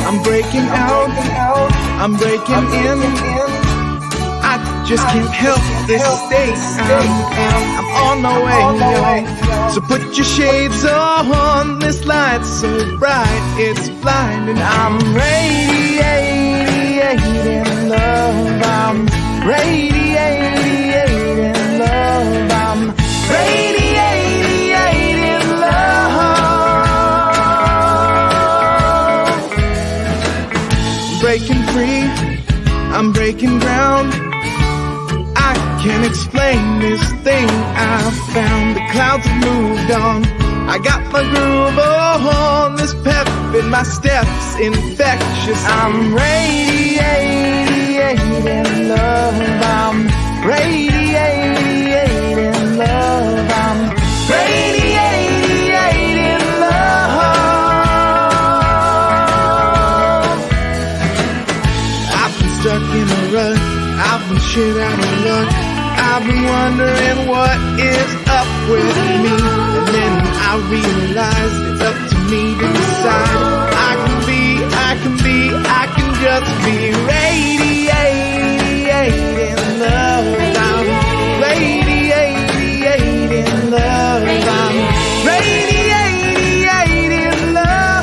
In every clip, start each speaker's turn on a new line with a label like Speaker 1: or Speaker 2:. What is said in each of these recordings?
Speaker 1: I'm breaking out, I'm breaking in. I just can't help this state. I'm on my way, yo. So put your shades on, this light's so bright, it's blinding. I'm radiating love, I'm radiating love, I'm radiating love. Breaking free, I'm breaking ground. I can't explain this thing I found. The clouds have moved on. I got my groove on. This pep in my steps infectious. I'm radiating love. I'm radiating love. I'm radiating love. I've been stuck in a rut. I've been shit out of luck. I've been wondering what is up with me. And then I realized it's up to me to decide. I can just be radiating love. I'm radiating love. I'm radiating love. I'm radiating love.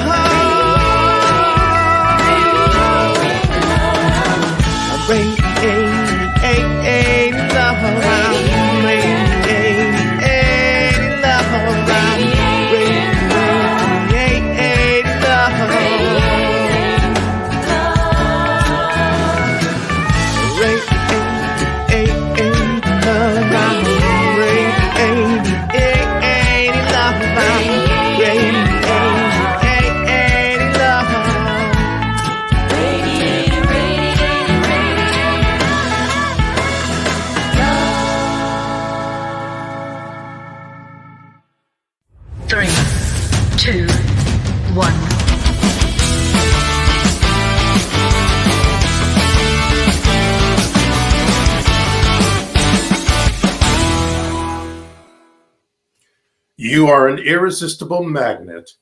Speaker 2: You are an irresistible magnet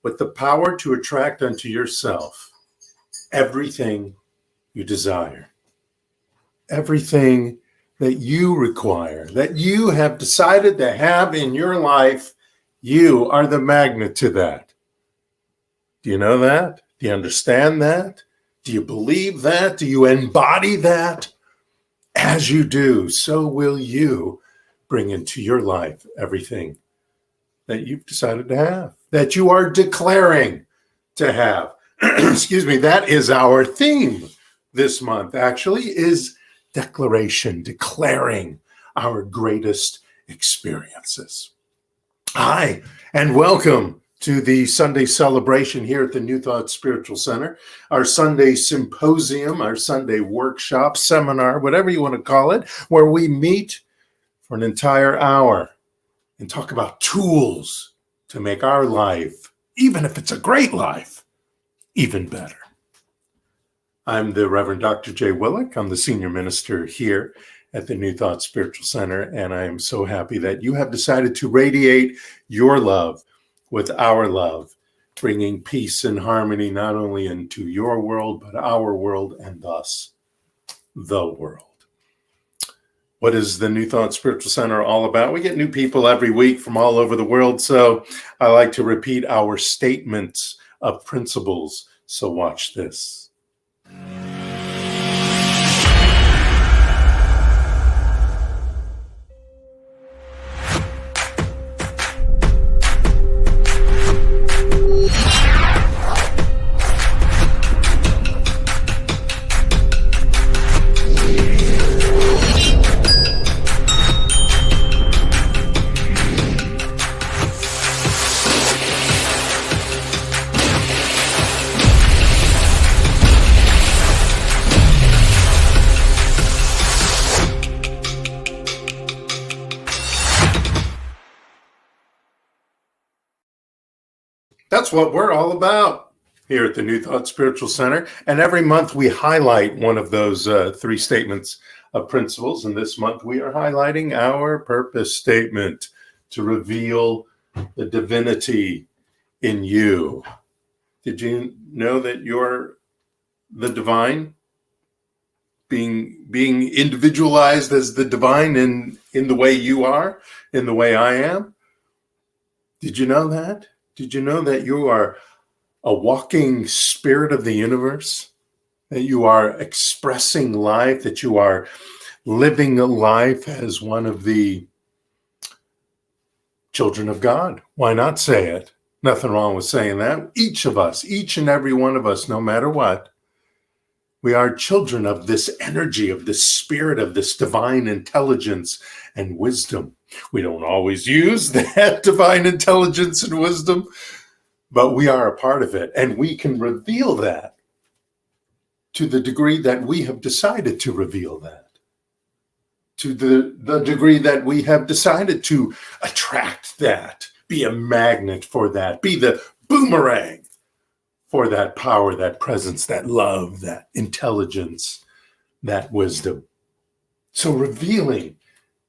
Speaker 2: with the power to attract unto yourself everything you desire, everything that you require, that you have decided to have in your life. You are the magnet to that. Do you know that? Do you understand that? Do you believe that? Do you embody that? As you do, so will you bring into your life everything that you've decided to have, that you are declaring to have. Excuse me, that is our theme this month, actually, is declaration, declaring our greatest experiences. Hi, and welcome to the Sunday celebration here at the New Thought Spiritual Center, our Sunday symposium, our Sunday workshop, seminar, whatever you want to call it, where we meet for an entire hour and talk about tools to make our life, even if it's a great life, even better. I'm the Reverend Dr. Jay Willick. I'm the senior minister here at the New Thought Spiritual Center, and I am so happy that you have decided to radiate your love with our love, bringing peace and harmony not only into your world, but our world, and thus the world. What is the New Thought Spiritual Center all about? We get new people every week from all over the world, so I like to repeat our statements of principles. So watch this. That's what we're all about here at the New Thought Spiritual Center. And every month we highlight one of those three statements of principles. And this month we are highlighting our purpose statement to reveal the divinity in you. Did you know that you're the divine, being individualized as the divine in the way you are, in the way I am? Did you know that? Did you know that you are a walking spirit of the universe? That you are expressing life, that you are living a life as one of the children of God? Why not say it? Nothing wrong with saying that. Each of us, each and every one of us, no matter what, we are children of this energy, of this spirit, of this divine intelligence and wisdom. We don't always use that divine intelligence and wisdom, but we are a part of it, and we can reveal that to the degree that we have decided to reveal that, to the degree that we have decided to attract that, be a magnet for that, be the boomerang for that power, that presence, that love, that intelligence, that wisdom. So revealing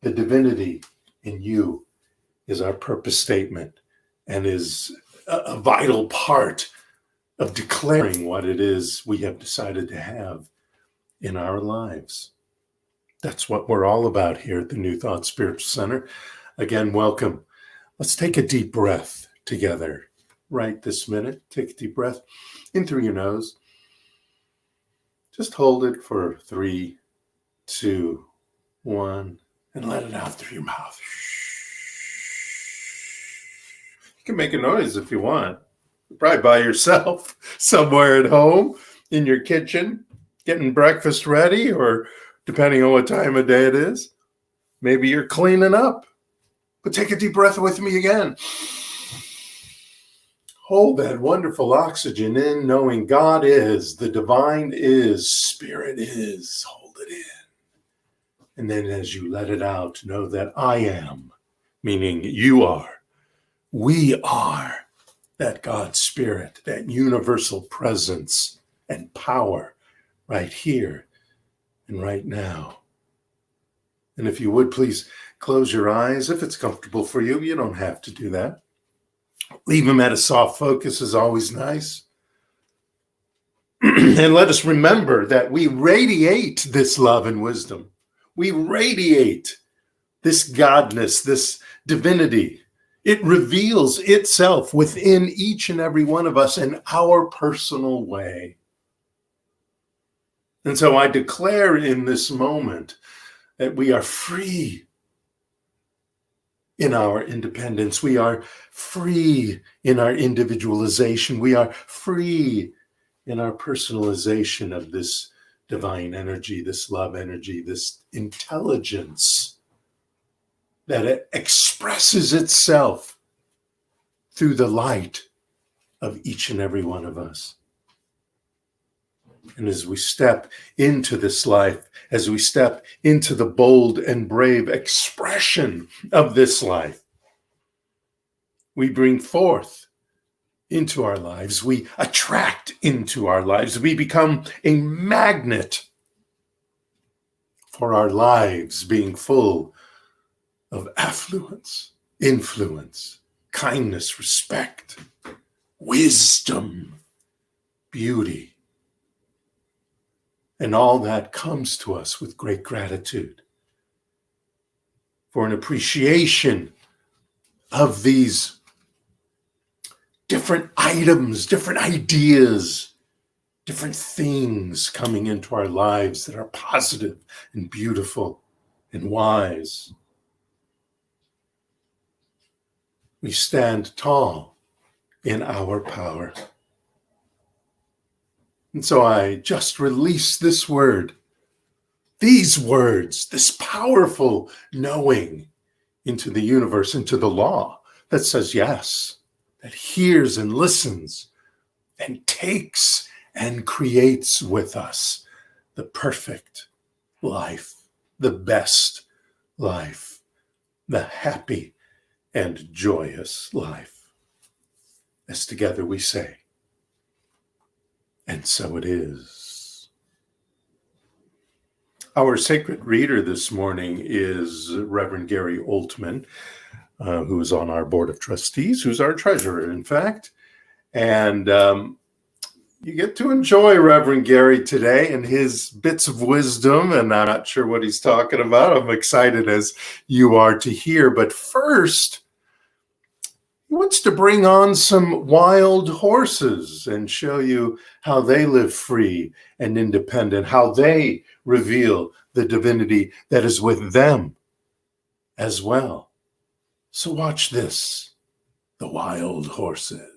Speaker 2: the divinity in you is our purpose statement and is a vital part of declaring what it is we have decided to have in our lives. That's what we're all about here at the New Thought Spiritual Center. Again, welcome. Let's take a deep breath together right this minute. Take a deep breath in through your nose. Just hold it for 3, 2, 1, and let it out through your mouth. You can make a noise if you want. You're probably by yourself somewhere at home, in your kitchen, getting breakfast ready, or depending on what time of day it is, maybe you're cleaning up. But take a deep breath with me again. Hold that wonderful oxygen in, knowing God is, the divine is, spirit is. Hold it in. And then as you let it out, know that I am, meaning you are, we are that God spirit, that universal presence and power right here and right now. And if you would, please close your eyes. If it's comfortable for you, you don't have to do that. Leave them at a soft focus is always nice. And let us remember that we radiate this love and wisdom. We radiate this godness, this divinity. It reveals itself within each and every one of us in our personal way. And so I declare in this moment that we are free in our independence. We are free in our individualization. We are free in our personalization of this divine energy, this love energy, this intelligence that it expresses itself through the light of each and every one of us. And as we step into this life, as we step into the bold and brave expression of this life, we bring forth into our lives, we attract into our lives, we become a magnet for our lives being full of affluence, influence, kindness, respect, wisdom, beauty. And all that comes to us with great gratitude for an appreciation of these different items, different ideas, different things coming into our lives that are positive and beautiful and wise. We stand tall in our power. And so I just release this word, these words, this powerful knowing into the universe, into the law that says yes, that hears and listens and takes and creates with us the perfect life, the best life, the happy and joyous life. As together we say, and so it is. Our sacred reader this morning is Reverend Gary Oltman, who is on our board of trustees, who's our treasurer, in fact. And You get to enjoy Reverend Gary today and his bits of wisdom, and I'm not sure what he's talking about. I'm excited as you are to hear. But first, he wants to bring on some wild horses and show you how they live free and independent, how they reveal the divinity that is with them as well. So watch this, the wild horses.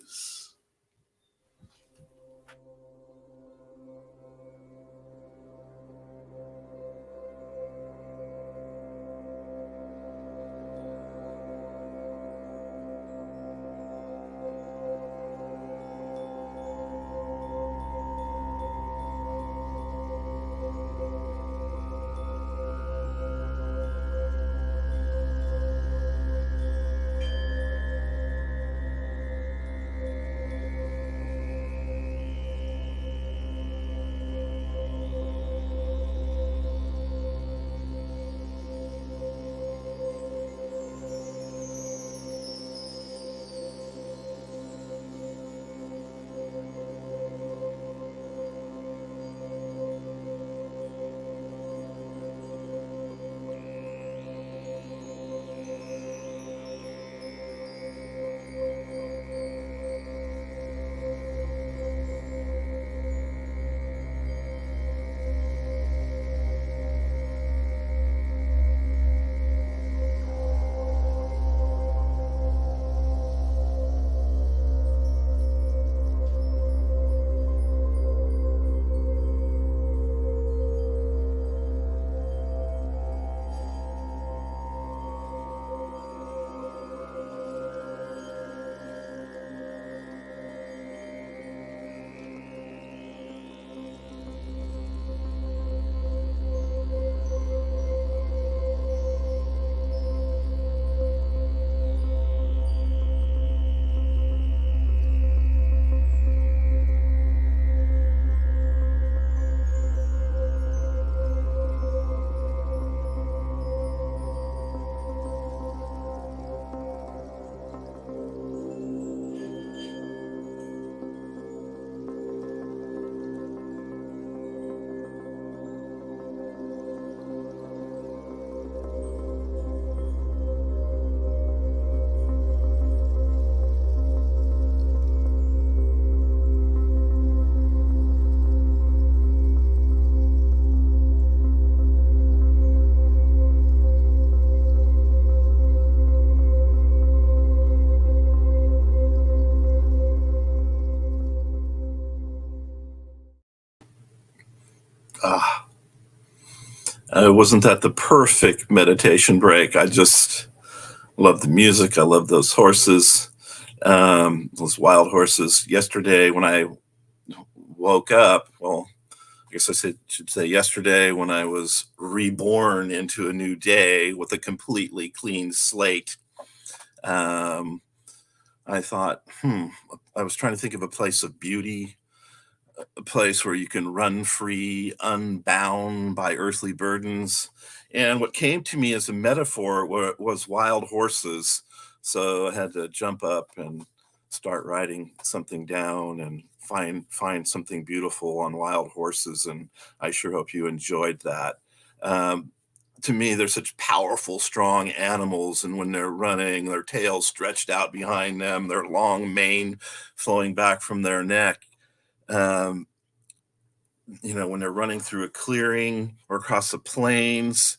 Speaker 3: Wasn't that the perfect meditation break? I just love the music. I love those horses, those wild horses. Yesterday, when I woke up, well, I guess should say yesterday, when I was reborn into a new day with a completely clean slate, I thought, I was trying to think of a place of beauty, a place where you can run free, unbound by earthly burdens. And what came to me as a metaphor was wild horses. So I had to jump up and start writing something down and find something beautiful on wild horses. And I sure hope you enjoyed that. To me, they're such powerful, strong animals. And when they're running, their tails stretched out behind them, their long mane flowing back from their neck. When they're running through a clearing or across the plains,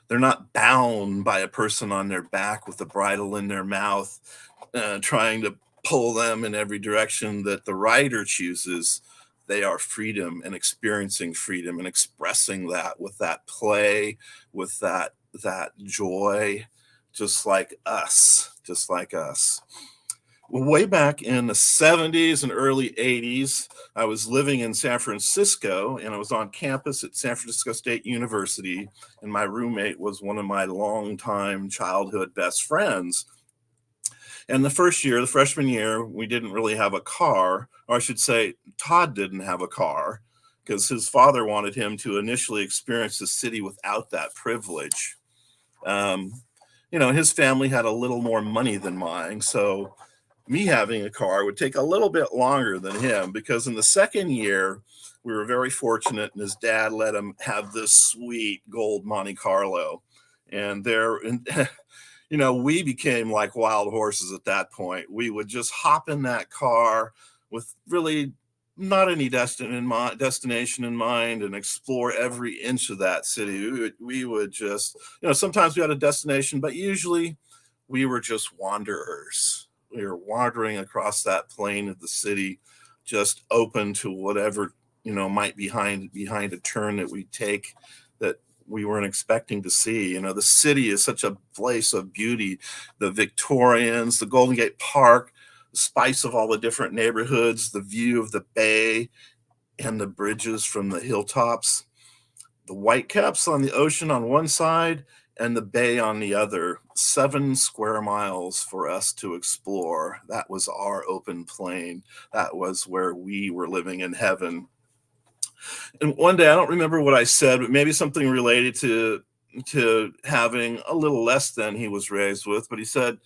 Speaker 3: they're not bound by a person on their back with a bridle in their mouth, trying to pull them in every direction that the rider chooses. They are freedom and experiencing freedom and expressing that with that play, with that joy, just like us. Way back in the 70s and early 80s, I was living in San Francisco, and I was on campus at San Francisco State University, and my roommate was one of my longtime childhood best friends. And the freshman year, we didn't really have a car, or I should say, Todd didn't have a car, because his father wanted him to initially experience the city without that privilege. His family had a little more money than mine, so me having a car would take a little bit longer than him, because in the second year, we were very fortunate, and his dad let him have this sweet gold Monte Carlo. And there, and, we became like wild horses at that point. We would just hop in that car with really not any destination in mind, and explore every inch of that city. We would just, sometimes we had a destination, but usually we were just wanderers. We were wandering across that plain of the city, just open to whatever, might behind a turn that we take that we weren't expecting to see. The city is such a place of beauty. The Victorians, the Golden Gate Park, the spice of all the different neighborhoods, the view of the bay and the bridges from the hilltops, the whitecaps on the ocean on one side and the bay on the other. 7 square miles for us to explore. That was our open plain. That was where we were living in heaven. And one day, I don't remember what I said, but maybe something related to having a little less than he was raised with. But he said,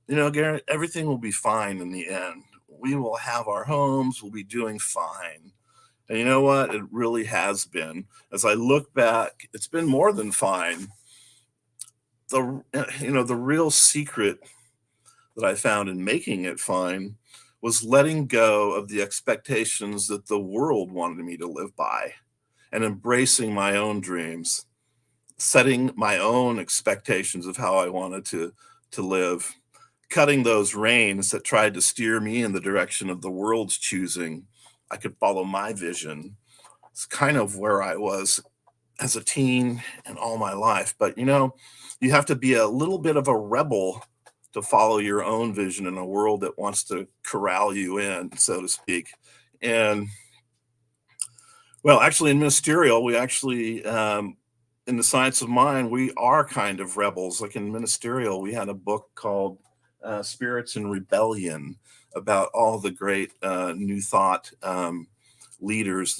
Speaker 3: Garrett, everything will be fine in the end. We will have our homes. We'll be doing fine. And you know what? It really has been. As I look back, it's been more than fine. The real secret that I found in making it fine was letting go of the expectations that the world wanted me to live by, and embracing my own dreams, setting my own expectations of how I wanted to live, cutting those reins that tried to steer me in the direction of the world's choosing. I could follow my vision. It's kind of where I was as a teen and all my life. But you have to be a little bit of a rebel to follow your own vision in a world that wants to corral you in, so to speak. And well, actually in ministerial, we actually, in the science of mind, we are kind of rebels. Like in ministerial, we had a book called Spirits in Rebellion, about all the great New Thought leaders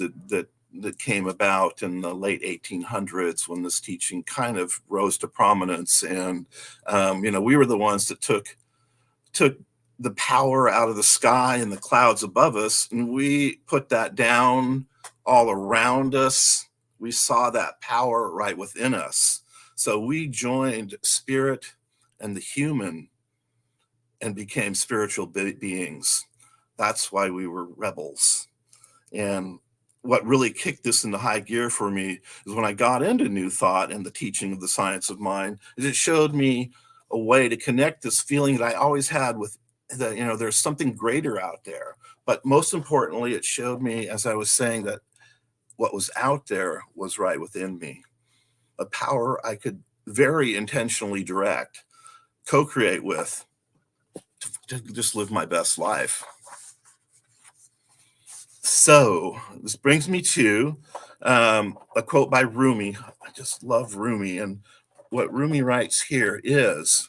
Speaker 3: that came about in the late 1800s, when this teaching kind of rose to prominence. And we were the ones that took the power out of the sky and the clouds above us, and we put that down all around us. We saw that power right within us. So we joined spirit and the human and became spiritual beings. That's why we were rebels. And what really kicked this into high gear for me is when I got into New Thought and the teaching of the science of mind, is it showed me a way to connect this feeling that I always had with there's something greater out there. But most importantly, it showed me, as I was saying, that what was out there was right within me. A power I could very intentionally direct, co-create with, to just live my best life. So this brings me to a quote by Rumi. I just love Rumi. And what Rumi writes here is,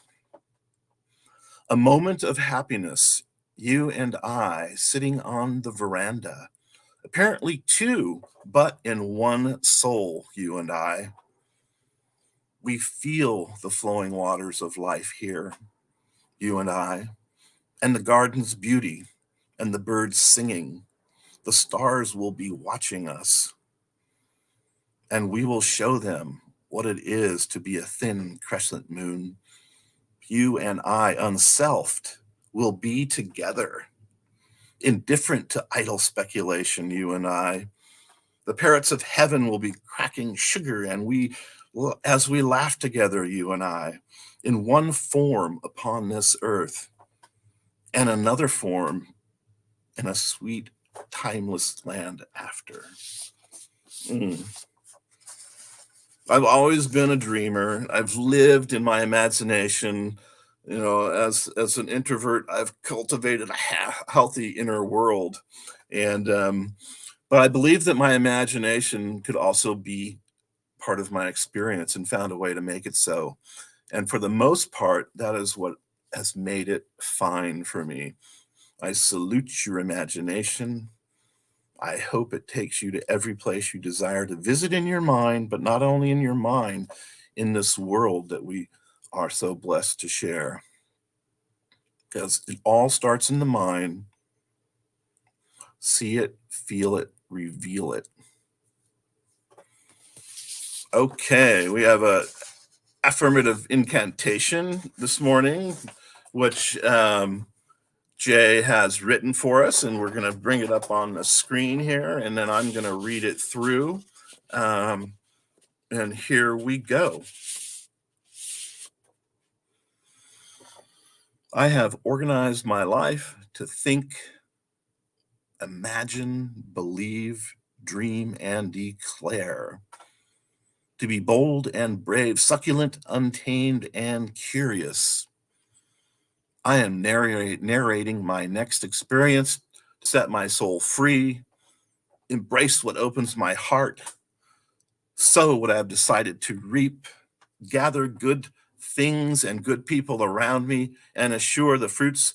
Speaker 3: a moment of happiness, you and I sitting on the veranda, apparently two, but in one soul, you and I. We feel the flowing waters of life here, you and I, and the garden's beauty and the birds singing. The stars will be watching us, and we will show them what it is to be a thin crescent moon. You and I, unselfed, will be together, indifferent to idle speculation, you and I. The parrots of heaven will be cracking sugar, and as we laugh together, you and I, in one form upon this earth, and another form in a sweet, timeless land after. I've always been a dreamer. I've lived in my imagination. As an introvert, I've cultivated a healthy inner world. And but I believe that my imagination could also be part of my experience, and found a way to make it so. And for the most part, that is what has made it fine for me. I salute your imagination. I hope it takes you to every place you desire to visit in your mind, but not only in your mind, in this world that we are so blessed to share. because it all starts in the mind. See it, feel it, reveal it. Okay, we have a affirmative incantation this morning, which Jay has written for us, and we're going to bring it up on the screen here, and then I'm going to read it through. And here we go. I have organized my life to think, imagine, believe, dream, and declare. To be bold and brave, succulent, untamed, and curious. I am narrating my next experience to set my soul free, embrace what opens my heart, sow what I've decided to reap, gather good things and good people around me, and assure the fruits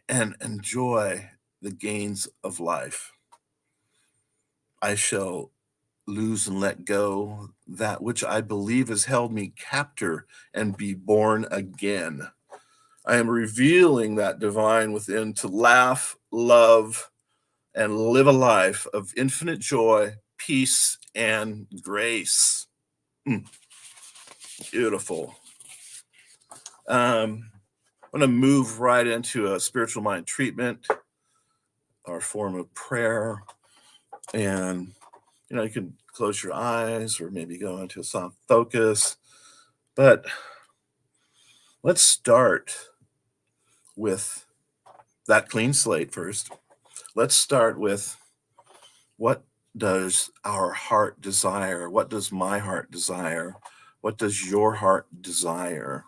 Speaker 3: and enjoy the gains of life. I shall lose and let go that which I believe has held me captor and be born again. I am revealing that divine within to laugh, love, and live a life of infinite joy, peace, and grace. Beautiful. I'm going to move right into a spiritual mind treatment, our form of prayer. And you can close your eyes or maybe go into a soft focus. But let's start with that clean slate first. Let's start with, what does our heart desire? What does my heart desire? What does your heart desire?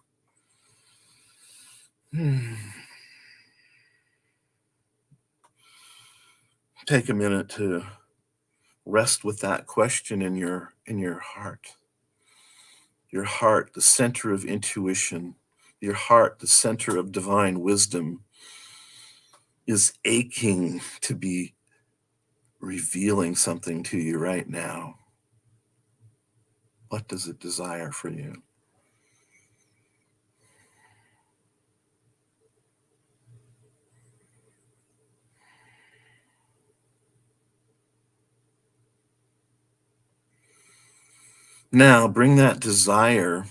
Speaker 3: Take a minute to rest with that question in your heart. Your heart, the center of intuition, your heart, the center of divine wisdom, is aching to be revealing something to you right now. What does it desire for you? Now, bring that desire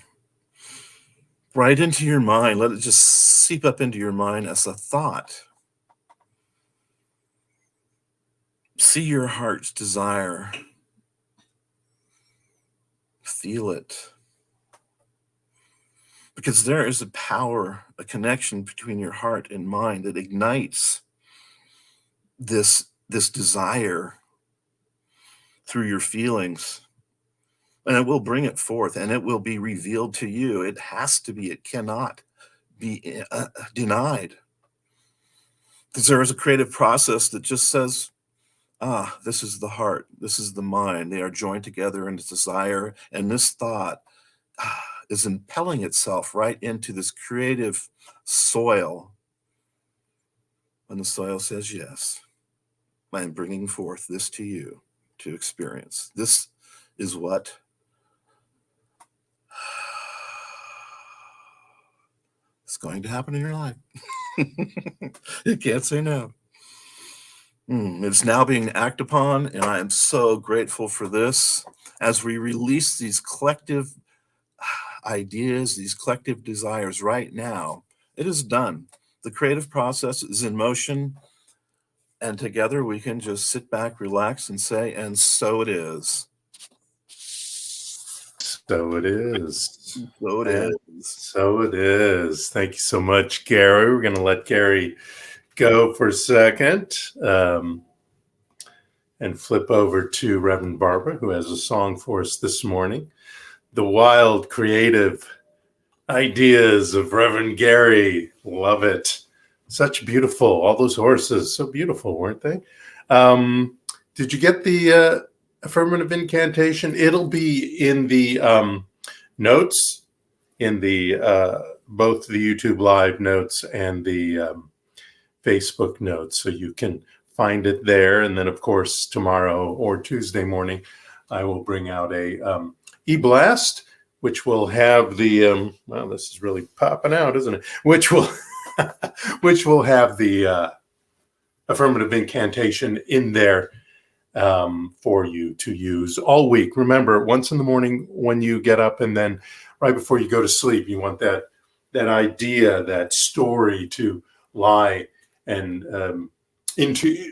Speaker 3: right into your mind. Let it just seep up into your mind as a thought. See your heart's desire. Feel it. Because there is a power, a connection between your heart and mind that ignites this desire through your feelings. And it will bring it forth, and it will be revealed to you. It has to be. It cannot be denied. Because there is a creative process that just says, this is the heart, this is the mind. They are joined together in this desire, and this thought is impelling itself right into this creative soil. When the soil says, yes, I am bringing forth this to you to experience. This is what is going to happen in your life. You can't say no. It's now being acted upon, and I am so grateful for this. As we release these collective ideas, these collective desires right now, it is done. The creative process is in motion, and together we can just sit back, relax, and say, and so it is.
Speaker 2: So it is.
Speaker 3: So it is.
Speaker 2: So it is. Thank you so much, Gary. We're going to let Gary go for a second and flip over to Reverend Barbara, who has a song for us this morning. The wild, creative ideas of Reverend Gary. Love it. Such beautiful. All those horses, so beautiful, weren't they? Did you get the affirmative incantation? It'll be in the notes, in the both the YouTube live notes and the Facebook notes, so you can find it there. And then, of course, tomorrow or Tuesday morning, I will bring out a e-blast, which will have the well, this is really popping out, isn't it? Which will which will have the affirmative incantation in there for you to use all week. Remember, once in the morning when you get up, and then right before you go to sleep, you want that idea, that story to lie and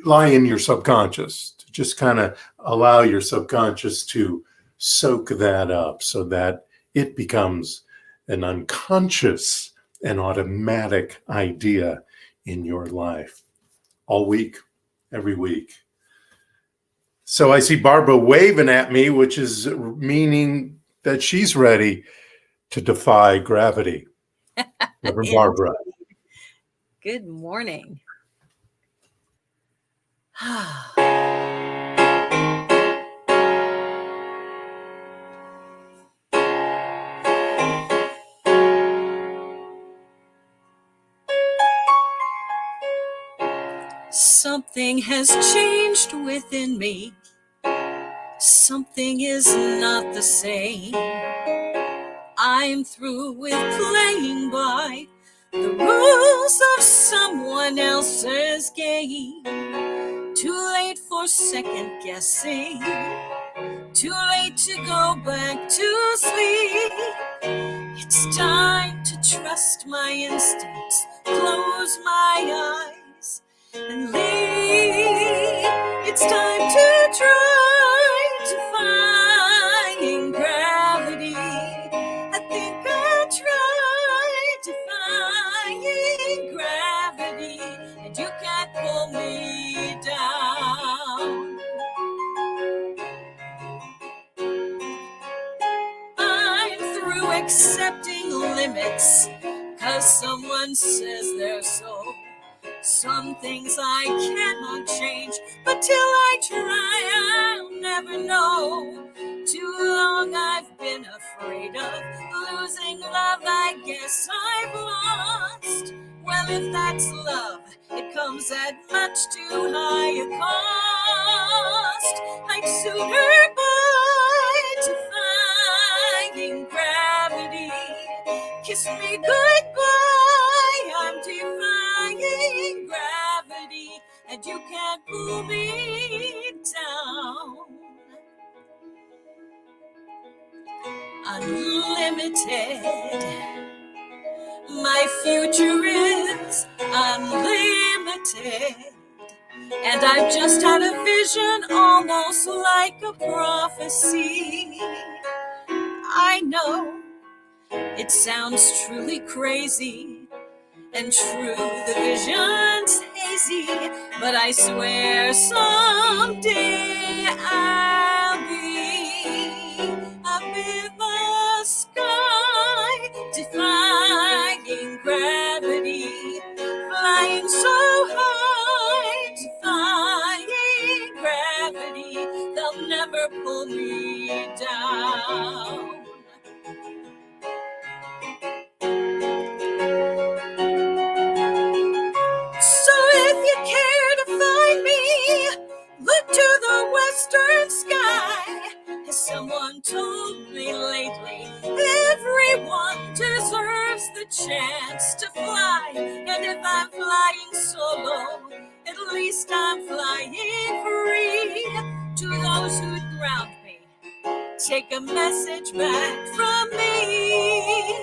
Speaker 2: lie in your subconscious, to just kind of allow your subconscious to soak that up so that it becomes an unconscious and automatic idea in your life all week, every week. So I see Barbara waving at me, which is meaning that she's ready to defy gravity. Reverend Barbara.
Speaker 4: Good morning. Something has changed within me. Something is not the same. I'm through with playing by the rules of someone else's game. Too late for second guessing. Too late to go back to sleep. It's time to trust my instincts, close my eyes and leave. It's time to try defying gravity. I think I tried defying gravity, and you can't pull me down. I'm through accepting limits, 'cause someone says they're so. Some things I cannot change, but till I try, I'll never know. Too long I've been afraid of losing love, I guess I've lost. Well, if that's love, it comes at much too high a cost. I'd sooner buy defying gravity. Kiss me goodbye, I'm defying gravity, and you can't pull me down. Unlimited, my future is unlimited, and I've just had a vision almost like a prophecy. I know it sounds truly crazy, and true, the vision's hazy, but I swear someday I'll be up in the sky, defying gravity, flying so high, defying gravity, they'll never pull me down. Look to the western sky. As someone told me lately, everyone deserves the chance to fly. And if I'm flying solo, at least I'm flying free. To those who ground me, take a message back from me.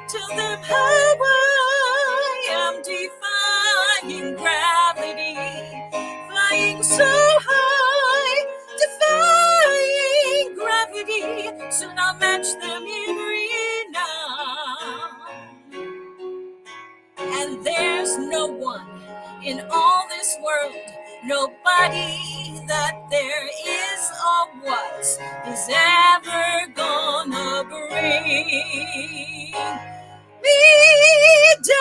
Speaker 4: Tell them how I am defying gravity, flying so high, defying gravity. Soon I'll match them in renown. And there's no one in all this world, nobody that there is or was is ever gonna bring me down.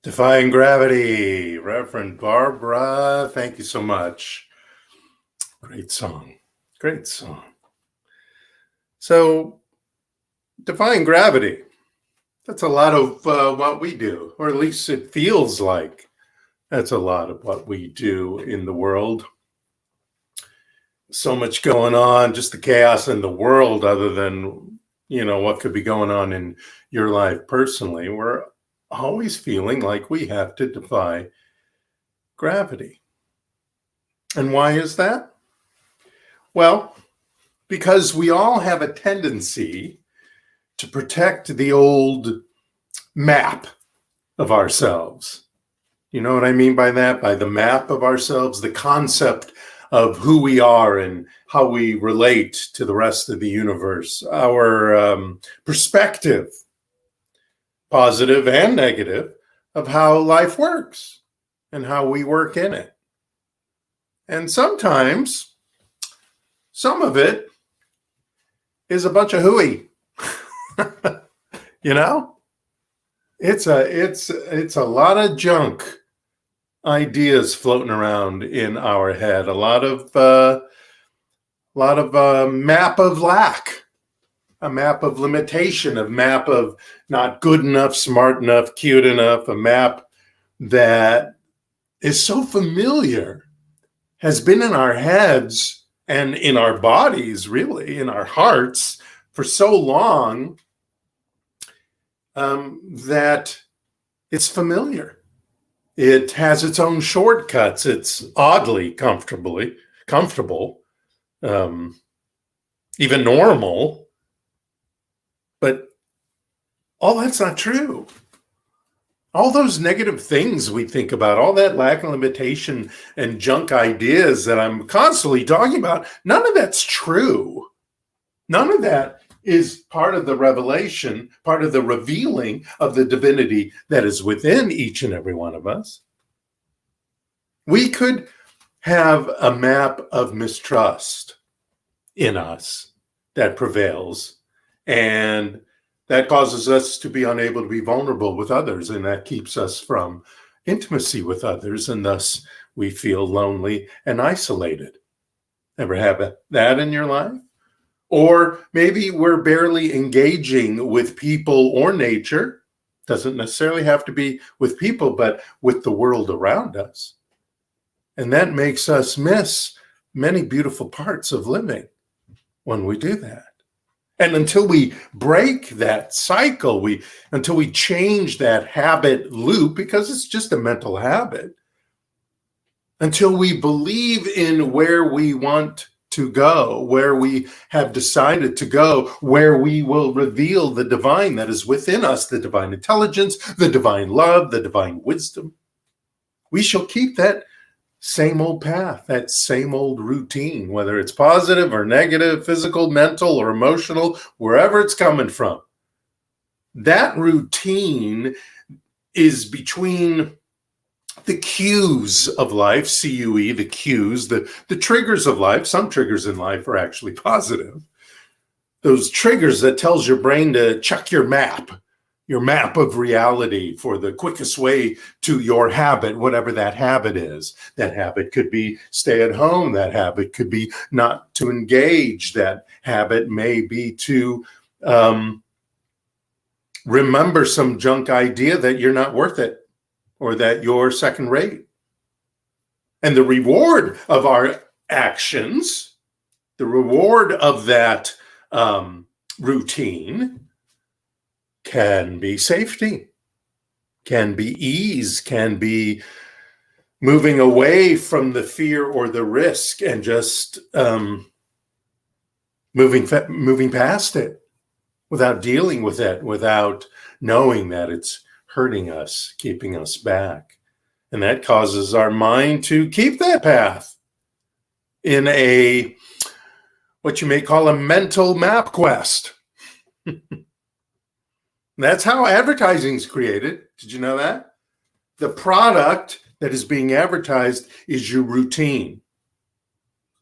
Speaker 2: Defying Gravity, Reverend Barbara. Thank you so much. Great song. Great song. So, defying gravity. That's a lot of what we do, or at least it feels like that's a lot of what we do in the world. So much going on, just the chaos in the world, other than, what could be going on in your life personally. We're always feeling like we have to defy gravity. And why is that? Well, because we all have a tendency to protect the old map of ourselves. You know what I mean by that? By the map of ourselves, the concept of who we are and how we relate to the rest of the universe, our perspective, positive and negative, of how life works and how we work in it. And sometimes some of it is a bunch of hooey. It's a lot of junk ideas floating around in our head, a lot of map of lack, a map of limitation, a map of not good enough, smart enough, cute enough, a map that is so familiar, has been in our heads and in our bodies, really, in our hearts for so long that it's familiar. It has its own shortcuts. It's oddly comfortable, even normal. But all that's not true. All those negative things we think about, all that lack of limitation and junk ideas that I'm constantly talking about, none of that's true. None of that is part of the revelation, part of the revealing of the divinity that is within each and every one of us. We could have a map of mistrust in us that prevails, and that causes us to be unable to be vulnerable with others, and that keeps us from intimacy with others, and thus we feel lonely and isolated. Ever have that in your life? Or maybe we're barely engaging with people or nature. Doesn't necessarily have to be with people, but with the world around us. And that makes us miss many beautiful parts of living when we do that. And until we break that cycle, until we change that habit loop, because it's just a mental habit, until we believe in where we want to go, where we have decided to go, where we will reveal the divine that is within us, the divine intelligence, the divine love, the divine wisdom, we shall keep that same old path, that same old routine, whether it's positive or negative, physical, mental, or emotional, wherever it's coming from. That routine is between the cues of life, C-U-E, the cues, the triggers of life. Some triggers in life are actually positive. Those triggers that tells your brain to check your map of reality for the quickest way to your habit, whatever that habit is. That habit could be stay at home. That habit could be not to engage. That habit may be to remember some junk idea that you're not worth it or that you're second rate. And the reward of our actions, the reward of that routine can be safety, can be ease, can be moving away from the fear or the risk and just moving past it without dealing with it, without knowing that it's hurting us, keeping us back. And that causes our mind to keep that path in what you may call a mental map quest. That's how advertising is created. Did you know that? The product that is being advertised is your routine.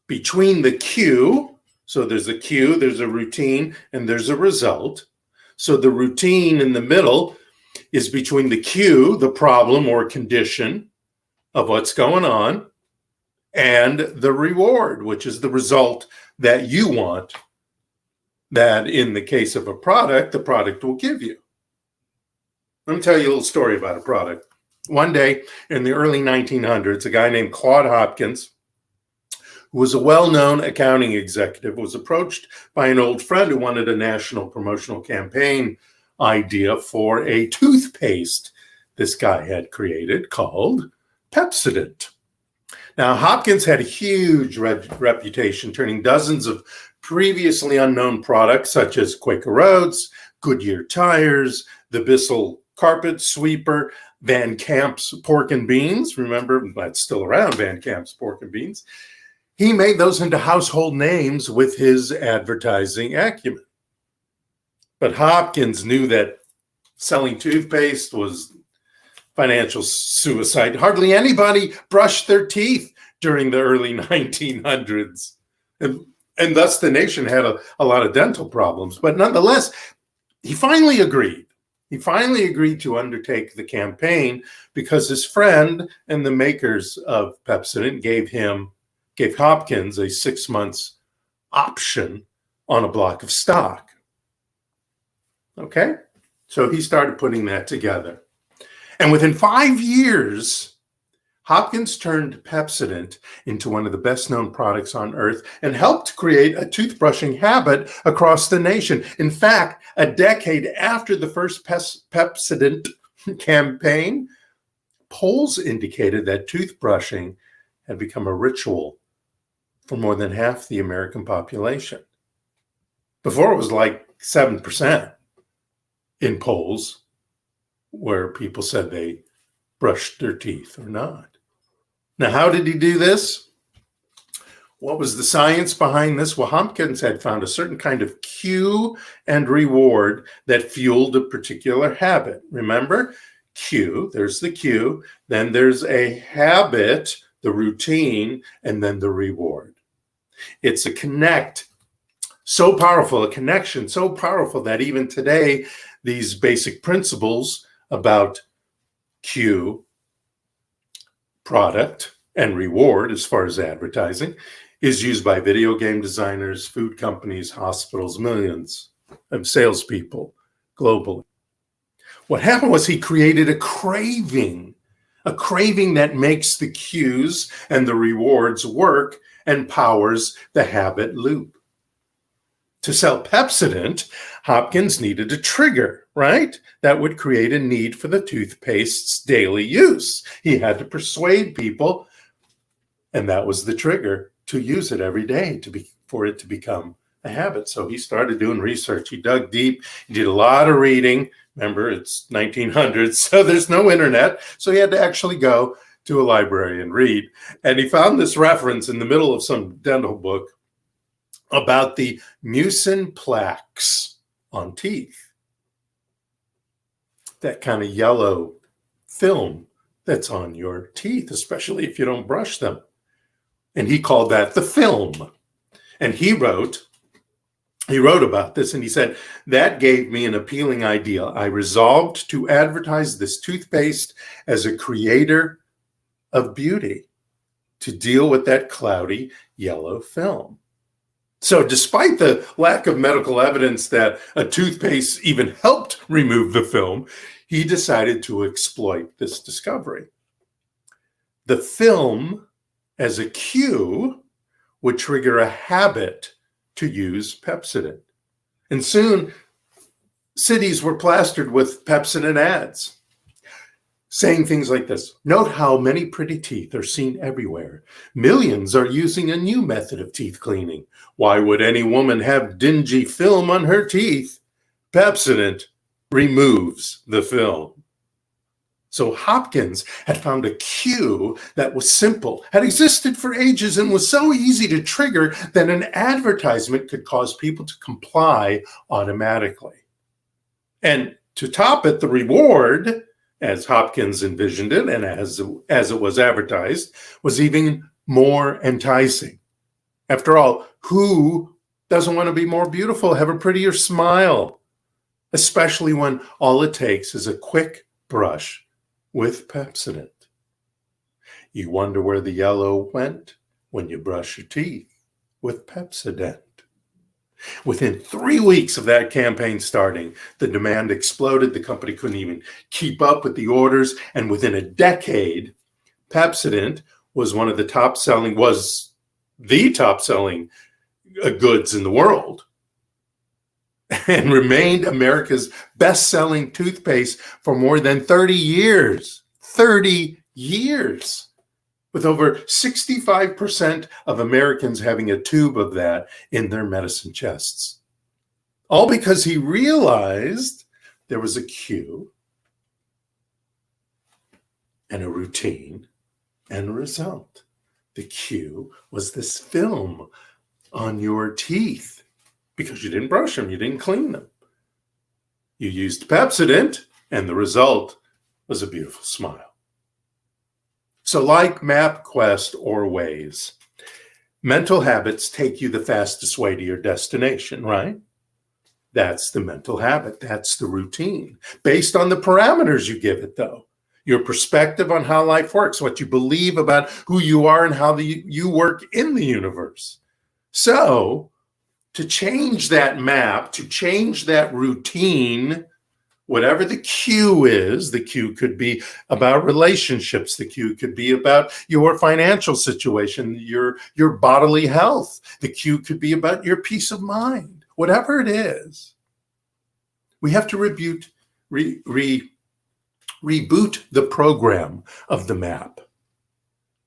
Speaker 2: Between the cue, so there's a cue, there's a routine, and there's a result. So the routine in the middle is between the cue, the problem or condition of what's going on, and the reward, which is the result that you want, that in the case of a product, the product will give you. Let me tell you a little story about a product. One day in the early 1900s, a guy named Claude Hopkins, who was a well-known accounting executive, was approached by an old friend who wanted a national promotional campaign idea for a toothpaste this guy had created called Pepsodent. Now, Hopkins had a huge reputation, turning dozens of previously unknown products such as Quaker Oats, Goodyear tires, the Bissell carpet sweeper, Van Camp's pork and beans. Remember, that's still around, Van Camp's pork and beans. He made those into household names with his advertising acumen. But Hopkins knew that selling toothpaste was financial suicide. Hardly anybody brushed their teeth during the early 1900s. And thus the nation had a lot of dental problems. But nonetheless, he finally agreed. He finally agreed to undertake the campaign because his friend and the makers of Pepsodent gave Hopkins a 6 months option on a block of stock. Okay? So he started putting that together. And within 5 years, Hopkins turned Pepsodent into one of the best-known products on earth and helped create a toothbrushing habit across the nation. In fact, a decade after the first Pepsodent campaign, polls indicated that toothbrushing had become a ritual for more than half the American population. Before, it was like 7% in polls where people said they brushed their teeth or not. Now, how did he do this? What was the science behind this? Well, Hopkins had found a certain kind of cue and reward that fueled a particular habit. Remember? Cue, there's the cue, then there's a habit, the routine, and then the reward. It's a connection so powerful that even today, these basic principles about cue, product, and reward as far as advertising is used by video game designers, food companies, hospitals, millions of salespeople globally. What happened was he created a craving that makes the cues and the rewards work and powers the habit loop. To sell Pepsodent, Hopkins needed a trigger, right? That would create a need for the toothpaste's daily use. He had to persuade people, and that was the trigger, to use it every day for it to become a habit. So he started doing research. He dug deep. He did a lot of reading. Remember, it's 1900s, so there's no internet. So he had to actually go to a library and read. And he found this reference in the middle of some dental book about the mucin plaques on teeth. That kind of yellow film that's on your teeth, especially if you don't brush them. And he called that the film. And he wrote about this, and he said, that gave me an appealing idea. I resolved to advertise this toothpaste as a creator of beauty to deal with that cloudy yellow film. So despite the lack of medical evidence that a toothpaste even helped remove the film, he decided to exploit this discovery. The film, as a cue, would trigger a habit to use Pepsodent. And soon, cities were plastered with Pepsodent ads, saying things like this: note how many pretty teeth are seen everywhere. Millions are using a new method of teeth cleaning. Why would any woman have dingy film on her teeth? Pepsodent removes the film. So Hopkins had found a cue that was simple, had existed for ages, and was so easy to trigger that an advertisement could cause people to comply automatically. And to top it, the reward, as Hopkins envisioned it and as it was advertised, was even more enticing. After all, who doesn't want to be more beautiful, have a prettier smile, especially when all it takes is a quick brush with Pepsodent? You wonder where the yellow went when you brush your teeth with Pepsodent. Within 3 weeks of that campaign starting, the demand exploded. The company couldn't even keep up with the orders. And within a decade, Pepsodent was the top selling goods in the world, and remained America's best-selling toothpaste for more than 30 years. 30 years. With over 65% of Americans having a tube of that in their medicine chests. All because he realized there was a cue and a routine and a result. The cue was this film on your teeth because you didn't brush them, you didn't clean them. You used Pepsodent, and the result was a beautiful smile. So like MapQuest or Waze, mental habits take you the fastest way to your destination, right? That's the mental habit. That's the routine. Based on the parameters you give it, though. Your perspective on how life works, what you believe about who you are and how you work in the universe. So to change that map, to change that routine, whatever the cue is, the cue could be about relationships. The cue could be about your financial situation, your bodily health. The cue could be about your peace of mind. Whatever it is, we have to reboot the program of the map.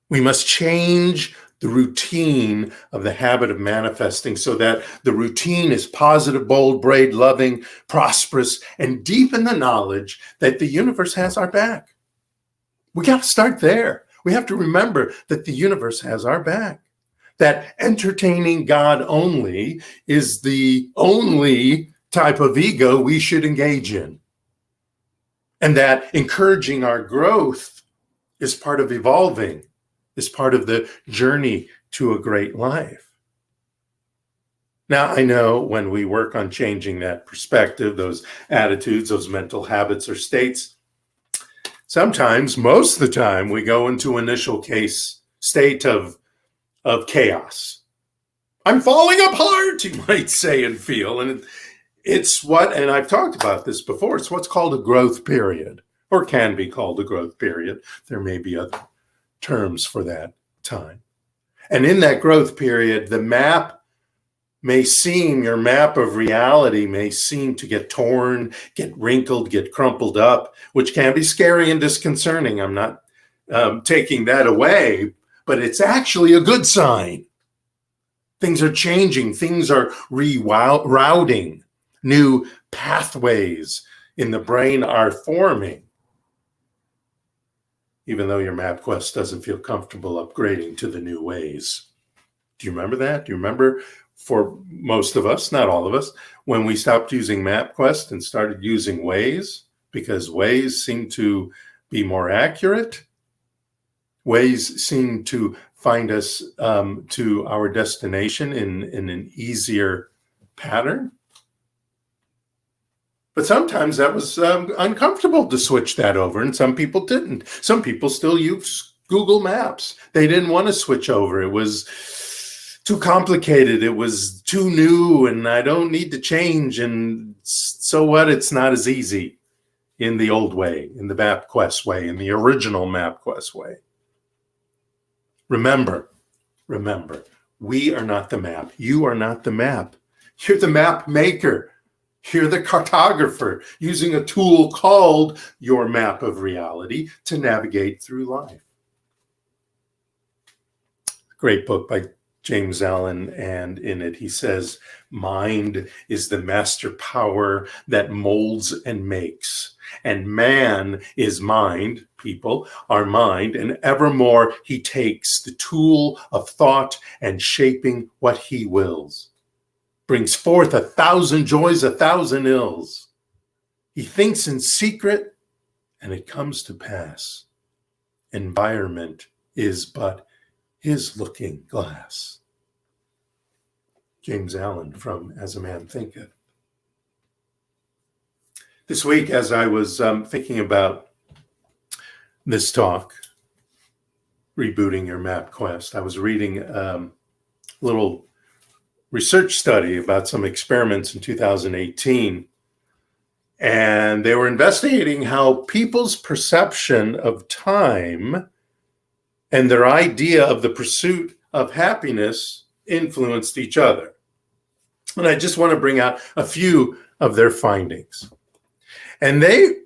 Speaker 2: We must change the routine of the habit of manifesting so that the routine is positive, bold, brave, loving, prosperous, and deep in the knowledge that the universe has our back. We got to start there. We have to remember that the universe has our back. That entertaining God only is the only type of ego we should engage in. And that encouraging our growth is part of evolving, is part of the journey to a great life. Now, I know when we work on changing that perspective, those attitudes, those mental habits or states, sometimes, most of the time, we go into initial state of chaos. I'm falling apart, you might say and feel. And and I've talked about this before, it's what's called a growth period, or can be called a growth period. There may be other terms for that time. And in that growth period, your map of reality may seem to get torn, get wrinkled, get crumpled up, which can be scary and disconcerting. I'm not taking that away, but it's actually a good sign. Things are changing. Things are rerouting. New pathways in the brain are forming. Even though your MapQuest doesn't feel comfortable upgrading to the new ways. Do you remember that? Do you remember, for most of us, not all of us, when we stopped using MapQuest and started using Waze? Because Waze seemed to be more accurate. Waze seemed to find us to our destination in an easier pattern. But sometimes that was uncomfortable to switch that over, and some people didn't. Some people still use Google Maps. They didn't want to switch over. It was too complicated. It was too new, and I don't need to change. And so what? It's not as easy in the old way, in the MapQuest way, in the original MapQuest way. Remember, we are not the map. You are not the map. You're the map maker. You're the cartographer using a tool called your map of reality to navigate through life. Great book by James Allen, and in it he says, mind is the master power that molds and makes, and man is mind, people are mind, and evermore he takes the tool of thought and shaping what he wills. Brings forth 1,000 joys, 1,000 ills. He thinks in secret, and it comes to pass. Environment is but his looking glass. James Allen from As a Man Thinketh. This week, as I was thinking about this talk, rebooting your MapQuest, I was reading a little research study about some experiments in 2018. And they were investigating how people's perception of time and their idea of the pursuit of happiness influenced each other. And I just want to bring out a few of their findings. And they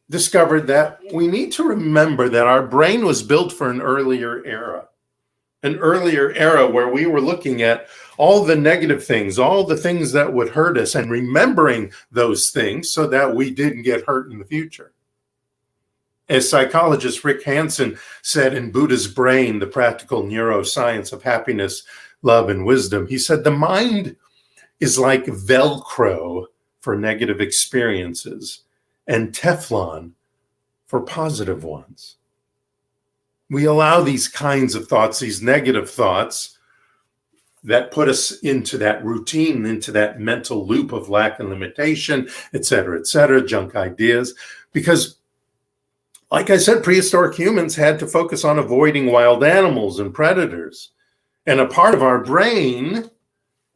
Speaker 2: discovered that we need to remember that our brain was built for an earlier era where we were looking at all the negative things, all the things that would hurt us, and remembering those things so that we didn't get hurt in the future. As psychologist Rick Hansen said in Buddha's Brain, the practical neuroscience of happiness, love, and wisdom, he said, the mind is like Velcro for negative experiences and Teflon for positive ones. We allow these kinds of thoughts, these negative thoughts that put us into that routine, into that mental loop of lack and limitation, et cetera, junk ideas. Because, like I said, prehistoric humans had to focus on avoiding wild animals and predators. And a part of our brain,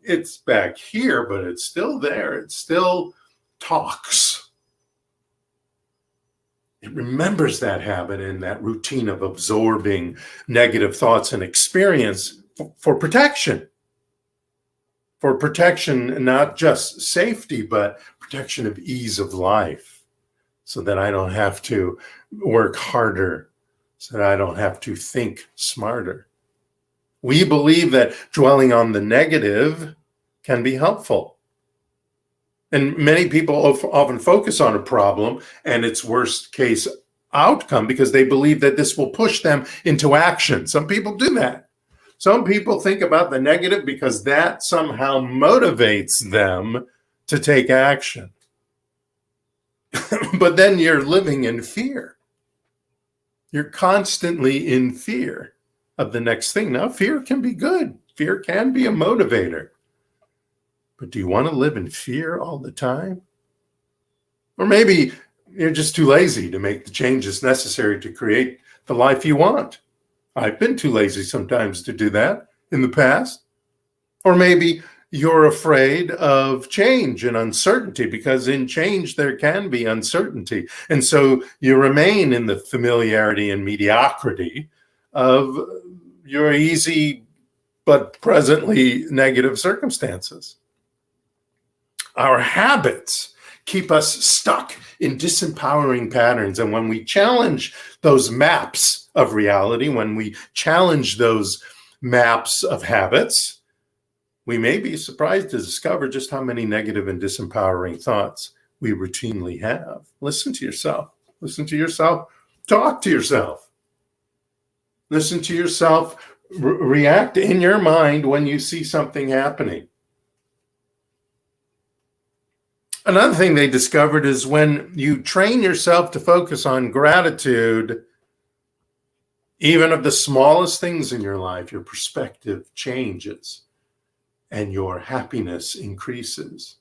Speaker 2: it's back here, but it's still there. It still talks. It remembers that habit and that routine of absorbing negative thoughts and experience for protection. For protection, not just safety, but protection of ease of life, so that I don't have to work harder, so that I don't have to think smarter. We believe that dwelling on the negative can be helpful. And many people often focus on a problem and its worst case outcome because they believe that this will push them into action. Some people do that. Some people think about the negative because that somehow motivates them to take action. But then you're living in fear. You're constantly in fear of the next thing. Now, fear can be good. Fear can be a motivator. But do you want to live in fear all the time? Or maybe you're just too lazy to make the changes necessary to create the life you want. I've been too lazy sometimes to do that in the past. Or maybe you're afraid of change and uncertainty, because in change there can be uncertainty. And so you remain in the familiarity and mediocrity of your easy but presently negative circumstances. Our habits keep us stuck in disempowering patterns. And when we challenge those maps of reality, when we challenge those maps of habits, we may be surprised to discover just how many negative and disempowering thoughts we routinely have. Listen to yourself. Listen to yourself. Talk to yourself. Listen to yourself. React in your mind when you see something happening. Another thing they discovered is when you train yourself to focus on gratitude, even of the smallest things in your life, your perspective changes and your happiness increases.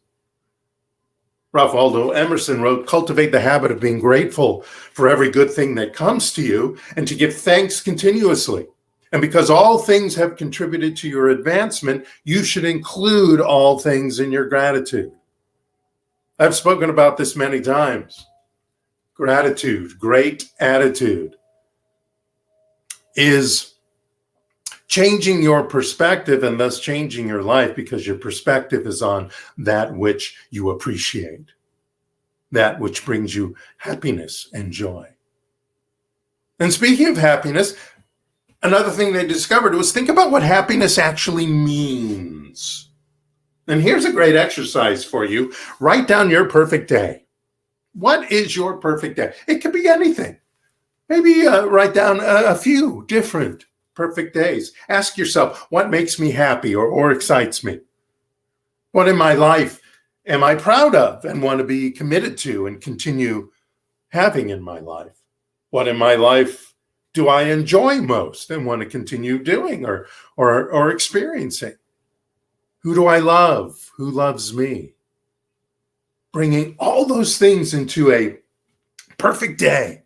Speaker 2: Ralph Waldo Emerson wrote, "Cultivate the habit of being grateful for every good thing that comes to you and to give thanks continuously. And because all things have contributed to your advancement, you should include all things in your gratitude." I've spoken about this many times. Gratitude, great attitude, is changing your perspective and thus changing your life, because your perspective is on that which you appreciate, that which brings you happiness and joy. And speaking of happiness, another thing they discovered was think about what happiness actually means. And here's a great exercise for you. Write down your perfect day. What is your perfect day? It could be anything. Maybe write down a few different perfect days. Ask yourself, what makes me happy or excites me? What in my life am I proud of and want to be committed to and continue having in my life? What in my life do I enjoy most and want to continue doing or experiencing? Who do I love? Who loves me? Bringing all those things into a perfect day.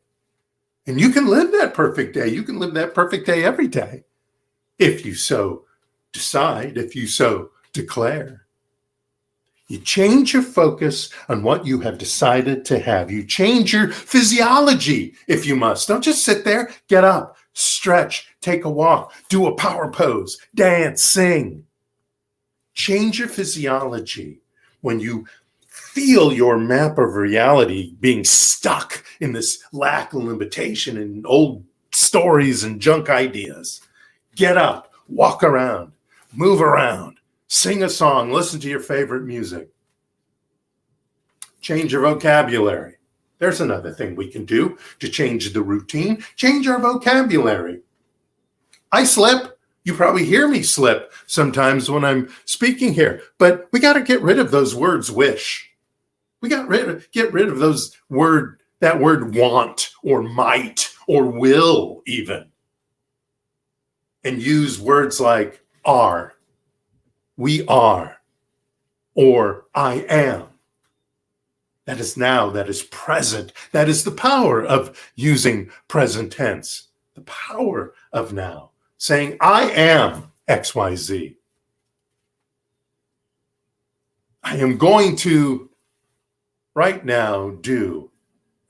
Speaker 2: And you can live that perfect day. You can live that perfect day every day if you so decide, if you so declare. You change your focus on what you have decided to have. You change your physiology if you must. Don't just sit there. Get up, stretch, take a walk, do a power pose, dance, sing. Change your physiology when you feel your map of reality being stuck in this lack of limitation and old stories and junk ideas. Get up, walk around, move around. Sing a song, listen to your favorite music. Change your vocabulary. There's another thing we can do to change the routine. Change our vocabulary. I slip. You probably hear me slip sometimes when I'm speaking here, but we got to get rid of those words wish. We got to get rid of that word want or might or will even. And use words like are. We are, or I am. That is now, that is present. That is the power of using present tense. The power of now. Saying, I am XYZ. I am going to, right now, do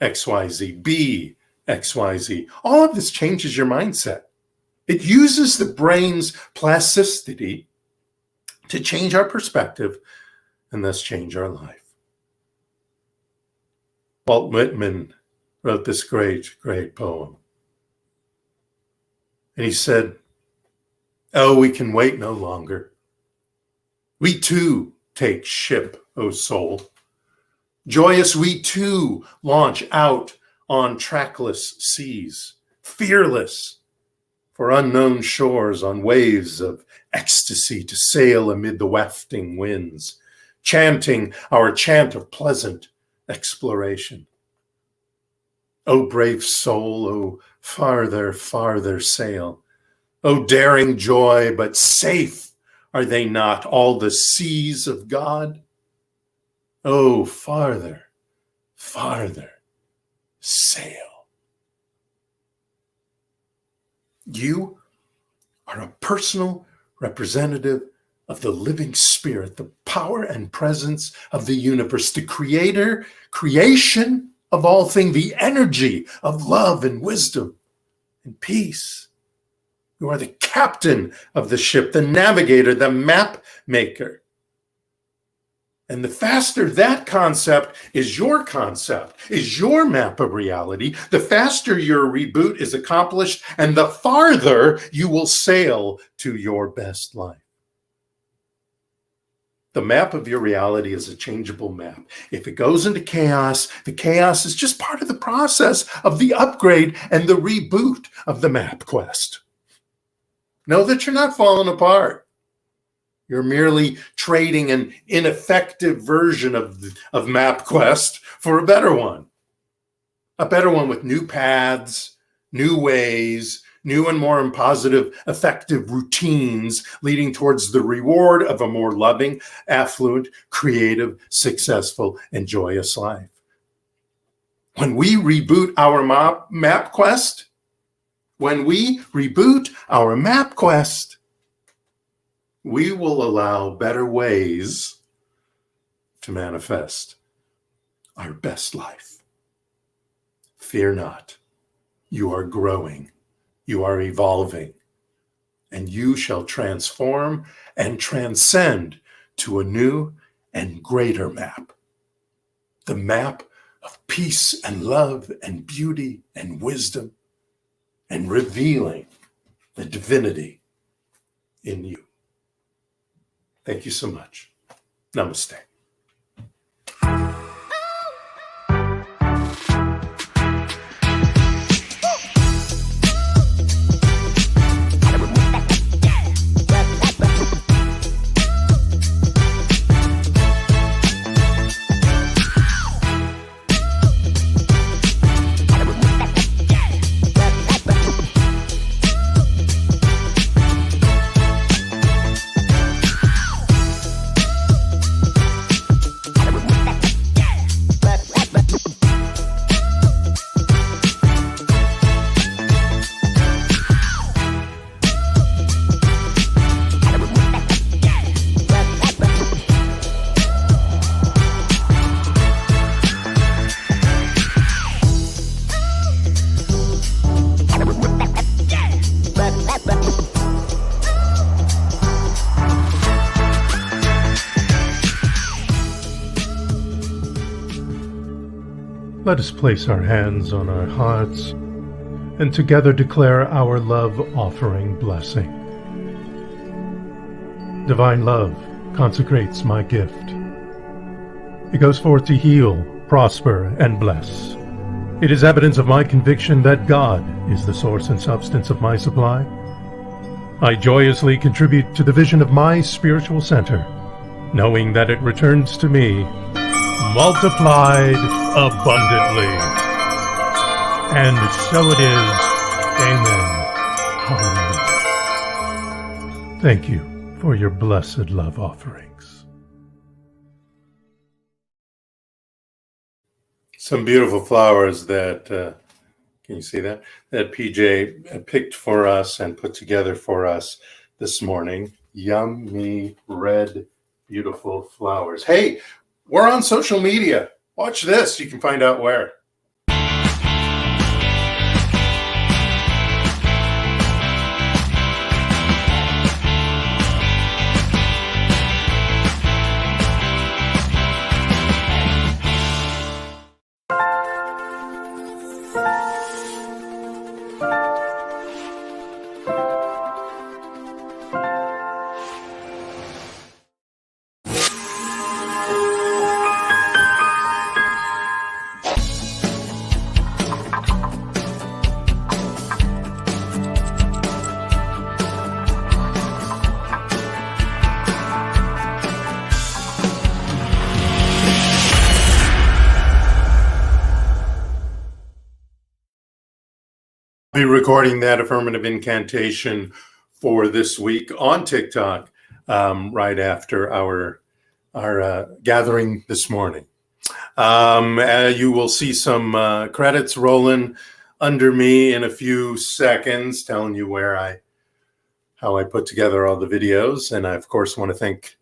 Speaker 2: XYZ, be XYZ. All of this changes your mindset. It uses the brain's plasticity to change our perspective and thus change our life. Walt Whitman wrote this great, great poem. And he said, oh, we can wait no longer. We too take ship, O soul. Joyous we too launch out on trackless seas, fearless for unknown shores on waves of ecstasy to sail amid the wafting winds, chanting our chant of pleasant exploration. O brave soul, O farther, farther sail. O daring joy, but safe are they not, all the seas of God? O farther, farther sail. You are a personal representative of the living spirit, the power and presence of the universe, the creator, creation of all things, the energy of love and wisdom and peace. You are the captain of the ship, the navigator, the map maker. And the faster that concept is your map of reality, the faster your reboot is accomplished and the farther you will sail to your best life. The map of your reality is a changeable map. If it goes into chaos, the chaos is just part of the process of the upgrade and the reboot of the map quest. Know that you're not falling apart. You're merely trading an ineffective version of MapQuest for a better one with new paths, new ways, new and more positive, effective routines leading towards the reward of a more loving, affluent, creative, successful, and joyous life. When we reboot our MapQuest, we will allow better ways to manifest our best life. Fear not. You are growing. You are evolving. And you shall transform and transcend to a new and greater map. The map of peace and love and beauty and wisdom and revealing the divinity in you. Thank you so much. Namaste.
Speaker 5: Let us place our hands on our hearts and together declare our love offering blessing. Divine love consecrates my gift. It goes forth to heal, prosper, and bless. It is evidence of my conviction that God is the source and substance of my supply. I joyously contribute to the vision of my spiritual center, knowing that it returns to me multiplied abundantly. And so it is. Amen. Hallelujah. Thank you for your blessed love offerings.
Speaker 2: Some beautiful flowers that, can you see that? That PJ picked for us and put together for us this morning. Yummy, red, beautiful flowers. Hey, we're on social media. Watch this. You can find out where. Be recording that affirmative incantation for this week on TikTok right after our gathering this morning. You will see some credits rolling under me in a few seconds, telling you how I put together all the videos. And I, of course, want to thank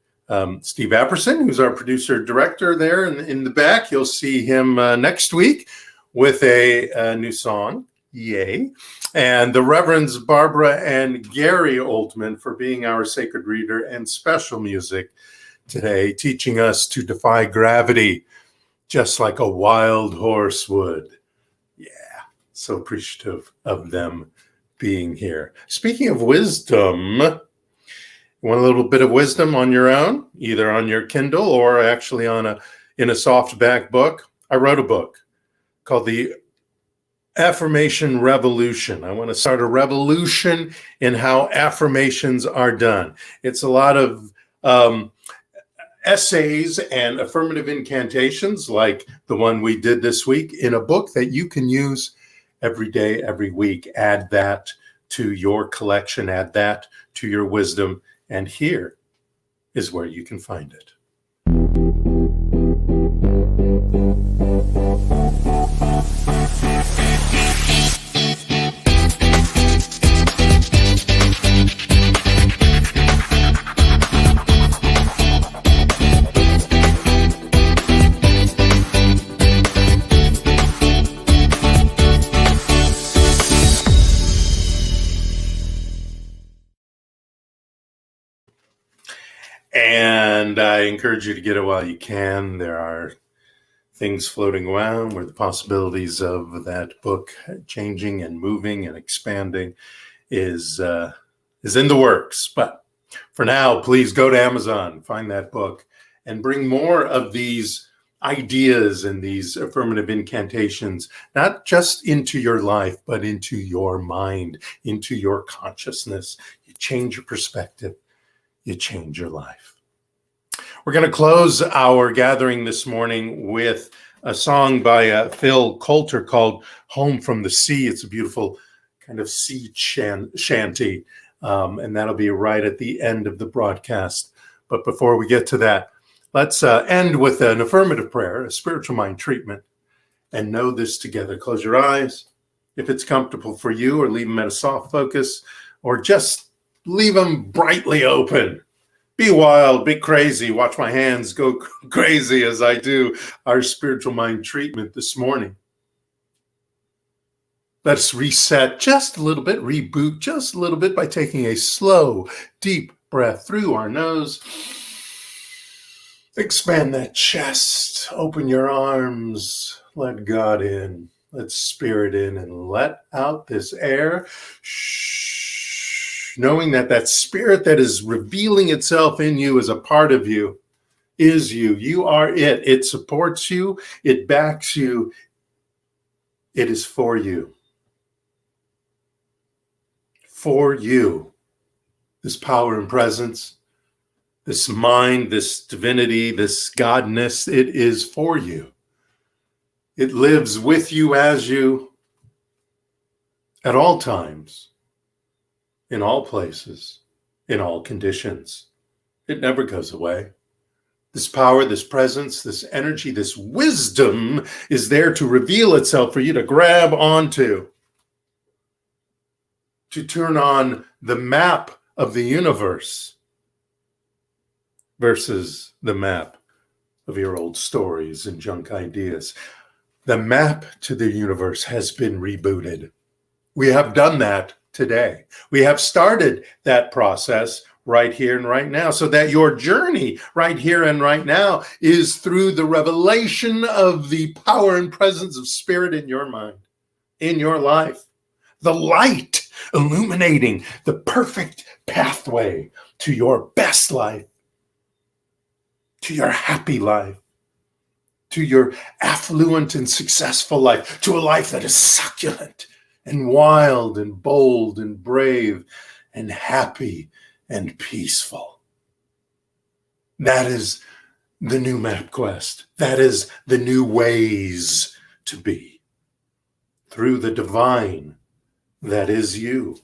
Speaker 2: Steve Apperson, who's our producer director there in the back. You'll see him next week with a new song. Yay. And the Reverends Barbara and Gary Oldman for being our sacred reader and special music today, teaching us to defy gravity just like a wild horse would. Yeah, so appreciative of them being here. Speaking of wisdom, you want a little bit of wisdom on your own, either on your Kindle or actually in a softback book? I wrote a book called The Affirmation Revolution. I want to start a revolution in how affirmations are done. It's a lot of essays and affirmative incantations like the one we did this week in a book that you can use every day, every week. Add that to your collection, add that to your wisdom, and here is where you can find it. And I encourage you to get it while you can. There are things floating around where the possibilities of that book changing and moving and expanding is in the works. But for now, please go to Amazon, find that book, and bring more of these ideas and these affirmative incantations, not just into your life, but into your mind, into your consciousness. You change your perspective, you change your life. We're going to close our gathering this morning with a song by Phil Coulter called Home from the Sea. It's a beautiful kind of sea shanty, and that'll be right at the end of the broadcast. But before we get to that, let's end with an affirmative prayer, a spiritual mind treatment, and know this together. Close your eyes if it's comfortable for you, or leave them at a soft focus, or just leave them brightly open. Be wild, be crazy. Watch my hands go crazy as I do our spiritual mind treatment this morning. Let's reset just a little bit, reboot just a little bit by taking a slow, deep breath through our nose. Expand that chest, open your arms, Let God in. Let Spirit in and let out this air. Shh. Knowing that that Spirit that is revealing itself in you as a part of you is you. You are it. It supports you. It backs you. It is for you. For you. This power and presence, this mind, this divinity, this godness, it is for you. It lives with you, as you, at all times, in all places, in all conditions. It never goes away. This power, this presence, this energy, this wisdom is there to reveal itself for you to grab onto, to turn on the map of the universe versus the map of your old stories and junk ideas. The map to the universe has been rebooted. We have done that today. We have started that process right here and right now, so that your journey right here and right now is through the revelation of the power and presence of Spirit in your mind, in your life. The light illuminating the perfect pathway to your best life, to your happy life, to your affluent and successful life, to a life that is succulent and wild and bold and brave and happy and peaceful. That is the new map quest. That is the new ways to be. Through the divine that is you.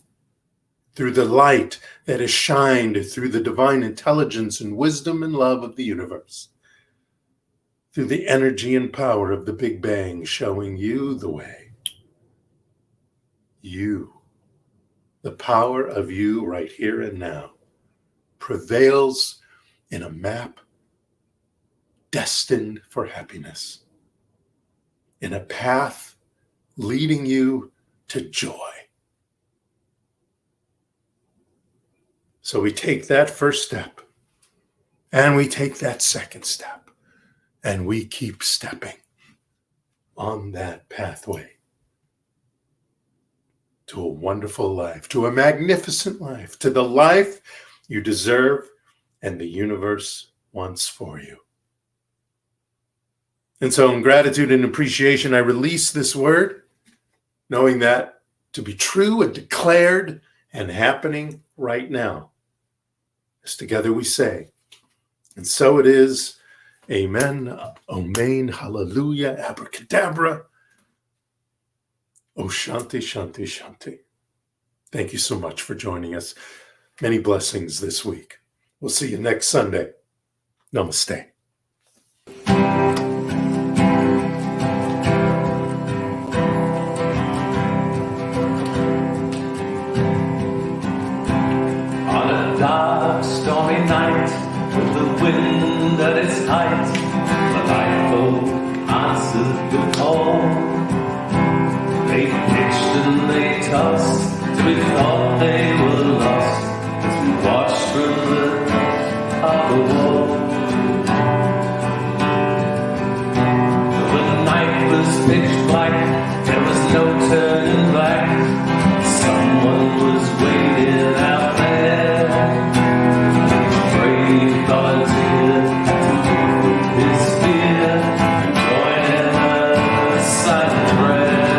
Speaker 2: Through the light that is shined through the divine intelligence and wisdom and love of the universe. Through the energy and power of the Big Bang showing you the way. You, the power of you right here and now, prevails in a map destined for happiness, in a path leading you to joy. So we take that first step, and we take that second step, and we keep stepping on that pathway to a wonderful life, to a magnificent life, to the life you deserve and the universe wants for you. And so in gratitude and appreciation, I release this word, knowing that to be true and declared and happening right now. As together we say, and so it is. Amen, amen, hallelujah, abracadabra. Oh, shanti, shanti, shanti. Thank you so much for joining us. Many blessings this week. We'll see you next Sunday. Namaste.
Speaker 6: On a dark, stormy night, with the wind at its height, the lifeboat answered the call. They pitched and they tossed, till we thought they were lost, as we watched from the harbor wall. The night was pitch black, there was no turning back. Someone was waiting out there. Brave volunteer to give his fear and join in a silent prayer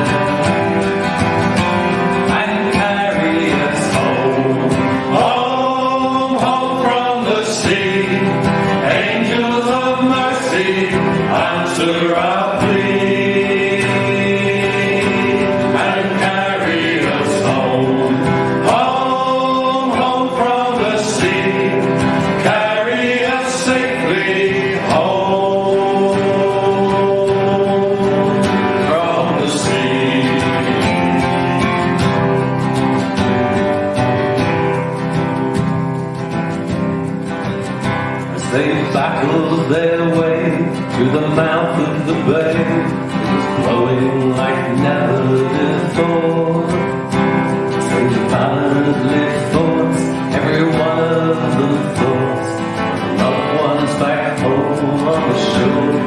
Speaker 6: and carry us home, home, home from the sea. Angels of mercy, answer our plea and carry us home, home, home from the sea. Carry us safely home from the sea. As they battled their way to the mouth of the bay, it was blowing like never before. So valiantly fought, every one of them fought, the loved ones back home on the shore.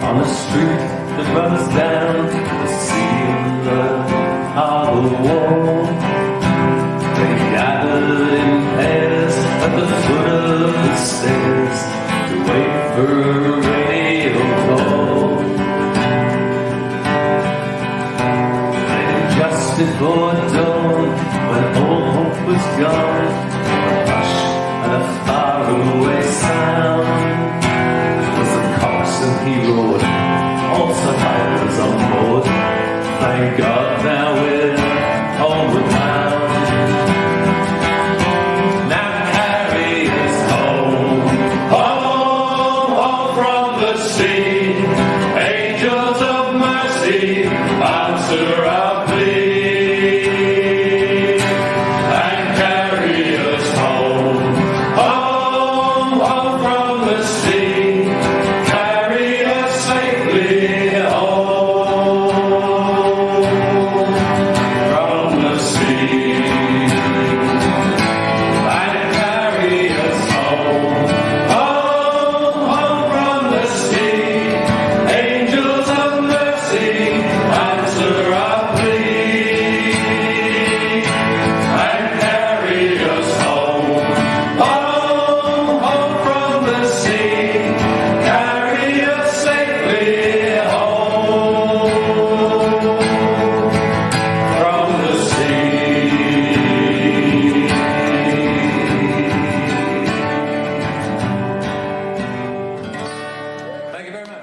Speaker 6: on a street that runs down